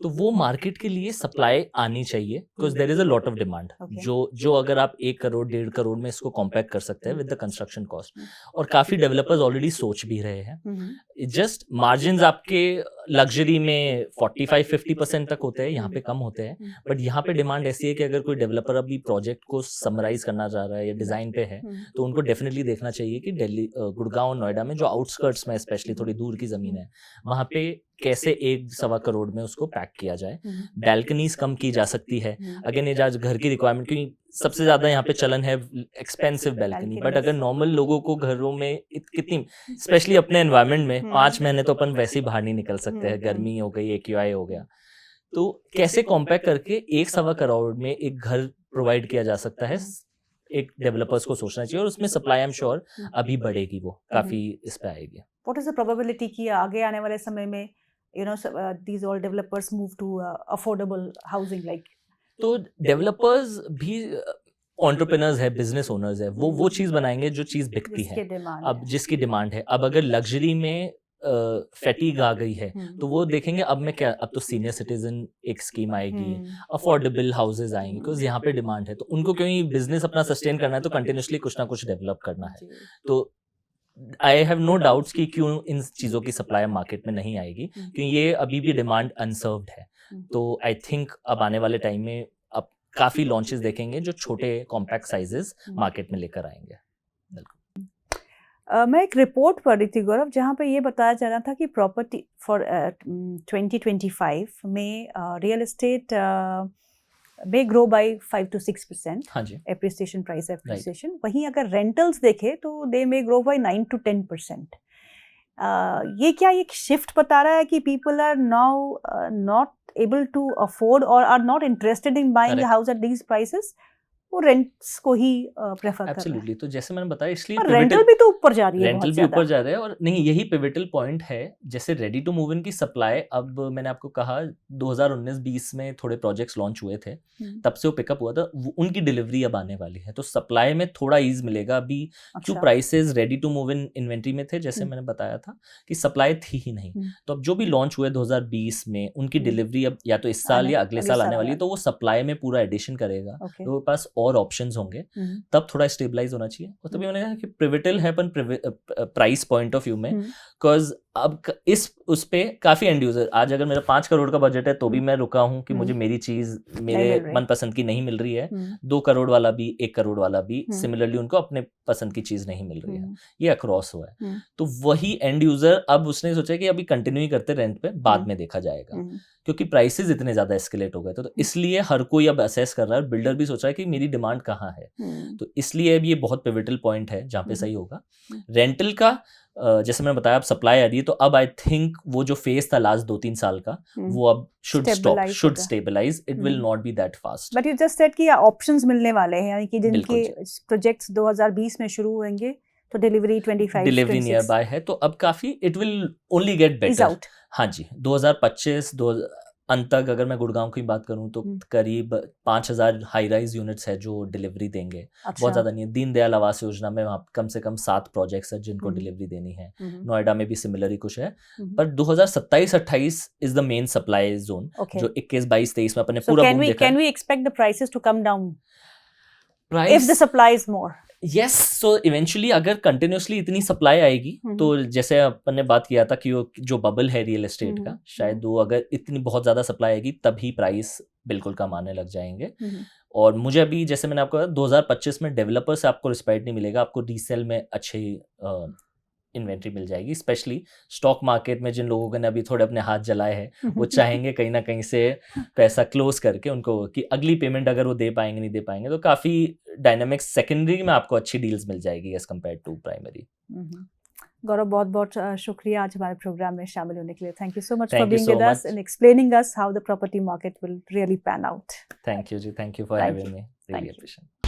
तो वो मार्केट के लिए सप्लाई आनी चाहिए, because there is a lot of demand. जो अगर आप 1 करोड़ 1.5 करोड़ में इसको कॉम्पैक्ट कर सकते हैं विद द कंस्ट्रक्शन कॉस्ट, और काफ़ी डेवलपर्स ऑलरेडी सोच भी रहे हैं। जस्ट मार्जिन आपके लग्जरी में 45-50% तक होते हैं, यहाँ पे कम होते हैं, बट यहाँ पे डिमांड ऐसी है कि अगर कोई डेवलपर अभी प्रोजेक्ट को समराइज करना चाह रहा है या डिजाइन पे है, तो उनको डेफिनेटली देखना चाहिए कि दिल्ली, गुड़गांव, नोएडा में जो आउटस्कर्ट्स में स्पेशली थोड़ी दूर की जमीन है, वहाँ पे कैसे 1-1.25 करोड़ में उसको पैक किया जाए। बैल्कनीज कम की जा सकती है, अगेन ये घर की रिक्वायरमेंट, क्योंकि सबसे ज्यादा यहाँ पे चलन है एक्सपेंसिव बैल्कनी, बट अगर नॉर्मल लोगों को घरों में कितनी, स्पेशली अपने एनवायरनमेंट में 5 महीने तो अपन वैसे ही बाहर नहीं निकल सकते हैं, गर्मी हो गई, AQI हो गया, तो कैसे कॉम्पैक्ट करके 1-1.25 करोड़ में एक घर प्रोवाइड किया जा सकता है, एक डेवलपर्स को सोचना चाहिए, और उसमें सप्लाई आई एम श्योर अभी बढ़ेगी, वो काफी इस पे आएगी। व्हाट इज द प्रोबेबिलिटी कि आगे आने वाले समय में these all developers move to affordable housing like? तो डेवलपर्स भी एंटरप्रेन्योर्स है, बिजनेस ओनर्स है, वो चीज बनाएंगे जो चीज बिकती है, अब जिसकी डिमांड है। अब अगर लग्जरी में फैटीग आ गई है, तो वो देखेंगे अब मैं क्या, अब तो सीनियर सिटीजन एक स्कीम आएगी, अफोर्डेबल हाउसेज आएंगे, बिकॉज यहाँ पे डिमांड है, तो उनको क्यों ही बिजनेस अपना सस्टेन करना है, तो कंटिन्यूसली कुछ ना कुछ डेवलप करना है। तो आई हैव नो डाउट्स कि क्यों इन चीज़ों की सप्लाई मार्केट में नहीं आएगी, क्योंकि ये अभी भी डिमांड अनसर्व्ड है। तो आई थिंक अब आने वाले टाइम में अब काफ़ी लॉन्चेस देखेंगे जो छोटे कॉम्पैक्ट साइजेस मार्केट में लेकर आएंगे। मैं एक रिपोर्ट पढ़ रही थी गौरव, जहाँ पे ये बताया जा रहा था कि प्रॉपर्टी फॉर 2025 में real estate may grow by 5 to 6%. हाँ जी, appreciation, price appreciation. वहीं अगर rentals देखे तो they may grow by 9 to 10%. ये क्या एक shift बता रहा है कि people are now not able to afford or are not interested in buying a house at these prices? वो रेंट्स को ही प्रेफर कर रहे हैं। एब्सोल्युटली, तो जैसे मैंने बताया, इसलिए रेंटल भी तो ऊपर जा रही है, रेंटल भी ऊपर जा रहा है, और नहीं, यही पिवटल पॉइंट है। जैसे रेडी टू मूव इन की सप्लाई, अब मैंने आपको कहा 2019-20 में थोड़े प्रोजेक्ट्स लॉन्च हुए थे, तब से वो पिकअप हुआ था, उनकी डिलीवरी अब आने वाली है, तो सप्लाई में थोड़ा ईज मिलेगा। अभी जो prices ready to move in inventory में थे, जैसे मैंने बताया था कि सप्लाई थी ही नहीं, तो अब जो भी लॉन्च हुए 2020 में, उनकी डिलीवरी अब या तो इस साल या अगले साल आने वाली है, तो वो सप्लाई में पूरा एडिशन करेगा, तो पास और ऑप्शंस होंगे, तब थोड़ा स्टेबलाइज होना चाहिए। और तभी मैंने कहा कि पिवटल है अपन प्राइस पॉइंट ऑफ व्यू में, बिकॉज अब इस उस पे काफी एंड यूजर, आज अगर मेरा 5 करोड़ का बजट है तो भी मैं रुका हूँ कि मुझे मेरी चीज मेरे मनपसंद की नहीं मिल रही है, 2 करोड़ वाला भी, 1 करोड़ वाला भी सिमिलरली उनको अपने पसंद की चीज नहीं मिल रही है, ये अक्रॉस हुआ है। तो वही एंड यूजर अब उसने सोचा कि अभी कंटिन्यू ही करते रेंट पे, बाद में देखा जाएगा, क्योंकि प्राइसेस इतने ज्यादा एस्केलेट हो गए थे, तो इसलिए हर कोई अब असेस कर रहा है, बिल्डर भी सोच रहा है कि मेरी डिमांड कहाँ है, तो इसलिए अब ये बहुत पिवटल पॉइंट है जहाँ पे सही होगा। रेंटल का जैसे मैंने बताया, अब सप्लाई आ रही है, तो अब आई थिंक वो जो फेज था लास्ट 2-3 साल का, वो अब should stabilise, it will not be that fast. But you just said कि ऑप्शंस मिलने वाले हैं, यानी कि जिनके प्रोजेक्ट्स 2020 में शुरू होंगे तो डिलीवरी 25 डिलीवरी नियर बाय है, तो अब काफी it will only get better. हाँ जी, 2025 अंत तक अगर मैं गुड़गांव की बात करूं तो करीब 5000 हाई राइज यूनिट्स है जो डिलीवरी देंगे। बहुत ज्यादा नहीं है। दीनदयाल आवास योजना में वहाँ कम से कम 7 प्रोजेक्ट्स है जिनको डिलीवरी देनी है। नोएडा में भी सिमिलर ही कुछ है, पर 2027-28 is the main supply zone, जो 21-22-23 में अपने पूरा बूम देखा। Can we expect the prices to come down if the supply is more? Yes, so eventually अगर कंटिन्यूसली इतनी सप्लाई आएगी तो जैसे अपन ने बात किया था कि वो जो बबल है रियल एस्टेट का, शायद वो अगर इतनी बहुत ज़्यादा सप्लाई आएगी तभी प्राइस बिल्कुल कम आने लग जाएंगे। और मुझे अभी जैसे मैंने आपको कहा 2025 में डेवलपर से आपको रिस्पेक्ट नहीं मिलेगा, आपको रीसेल में अच्छी इन्वेंट्री मिल जाएगी। स्पेशली स्टॉक मार्केट में जिन लोगों ने अभी थोड़े अपने हाथ जलाए हैं वो चाहेंगे कहीं ना कहीं से पैसा क्लोज करके उनको कि अगली पेमेंट अगर वो दे पाएंगे नहीं दे पाएंगे, तो काफ़ी डायनामिक्स सेकेंडरी में आपको अच्छी डील्स मिल जाएगी एज कम्पेयर टू प्राइमरी। गौरव, बहुत बहुत शुक्रिया आज हमारे प्रोग्राम में शामिल होने के लिए। Thank you so much for being with us and explaining us how the property market will really pan out. Thank you ji, thank you for having me, really appreciate.